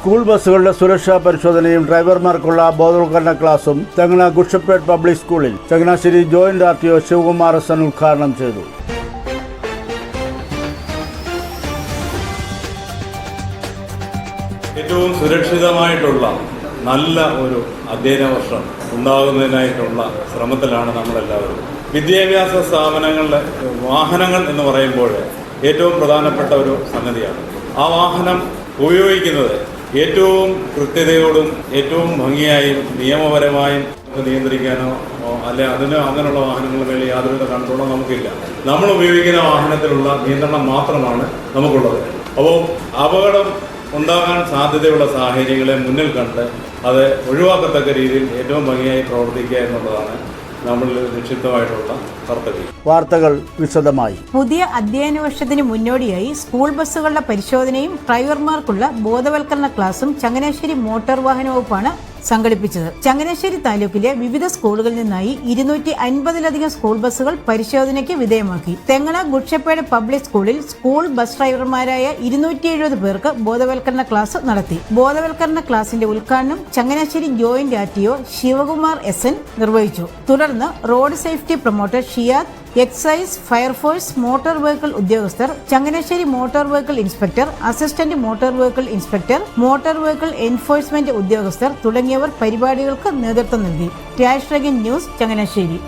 School ബസ്സുകളുടെ സുരക്ഷാ പരിശോധനയും ഡ്രൈവർമാർക്കുള്ള ബോധവൽക്കരണ ക്ലാസും ചങ്ങന ഗുഡ്ഷെപ്പേഡ് പബ്ലിക് സ്കൂളിൽ Changanassery joint RTO Sivakumar SN ഉദ്ഘാടനം ചെയ്തു. ഏറ്റവും സുരക്ഷിതമായിട്ടുള്ള നല്ല ഒരു അധ്യയന വർഷം ഉണ്ടാകുന്നതിനായിട്ടുള്ള ശ്രമത്തിലാണ് നമ്മളെല്ലാവരും. വിദ്യാഭ്യാസ സ്ഥാപനങ്ങളിലെ വാഹനങ്ങൾ എന്ന് പറയുമ്പോൾ ഏറ്റവും പ്രധാനപ്പെട്ട ഒരു സംഗതിയാണ്. ആ വാഹനം ഉപയോഗിക്കുന്നത് ഏറ്റവും കൃത്യതയോടും ഏറ്റവും ഭംഗിയായും നിയമപരമായും നിയന്ത്രിക്കാനോ അല്ലെ അങ്ങനെയുള്ള വാഹനങ്ങളുടെ മേലെ യാതൊരുവിധ കൺട്രോളും നമുക്കില്ല. നമ്മൾ ഉപയോഗിക്കുന്ന വാഹനത്തിലുള്ള നിയന്ത്രണം മാത്രമാണ് നമുക്കുള്ളത്. അപ്പോൾ അപകടം ഉണ്ടാകാൻ സാധ്യതയുള്ള സാഹചര്യങ്ങളെ മുന്നിൽ കണ്ട് അത് ഒഴിവാക്കത്തക്ക രീതിയിൽ ഏറ്റവും ഭംഗിയായി പ്രവർത്തിക്കുക എന്നുള്ളതാണ് നമ്മളിൽ നിക്ഷിപ്തമായിട്ടുള്ള കർത്തവ്യം. വാർത്തകൾ വിശദമായി. പുതിയ അധ്യയന വർഷത്തിന് മുന്നോടിയായി സ്കൂൾ ബസ്സുകളുടെ പരിശോധനയും ഡ്രൈവർമാർക്കുള്ള ബോധവൽക്കരണ ക്ലാസും ചങ്ങനാശ്ശേരി മോട്ടോർ വാഹന വകുപ്പാണ് സംഘടിപ്പിച്ചത്. ചങ്ങനാശ്ശേരി താലൂക്കിലെ വിവിധ സ്കൂളുകളിൽ നിന്നായി 250-ലധികം സ്കൂൾ ബസ്സുകൾ പരിശോധനയ്ക്ക് വിധേയമാക്കി. തെങ്ങണ ഗുഡ്ഷെപ്പേഡ് പബ്ലിക് സ്കൂളിൽ സ്കൂൾ ബസ് ഡ്രൈവർമാരായ 270 പേർക്ക് ബോധവൽക്കരണ ക്ലാസ് നടത്തി. ബോധവൽക്കരണ ക്ലാസിന്റെ ഉദ്ഘാടനം Changanassery joint RTO Sivakumar SN നിർവഹിച്ചു. തുടർന്ന് road safety promoter Shiyad, excise, fire force, motor vehicle ഉദ്യോഗസ്ഥർ, Changanassery motor vehicle inspector, assistant motor vehicle inspector, motor vehicle enforcement ഉദ്യോഗസ്ഥർ തുടങ്ങിയവർ പരിപാടികൾക്ക് നേതൃത്വം നൽകി. ന്യൂസ് ചങ്ങനാശ്ശേരി.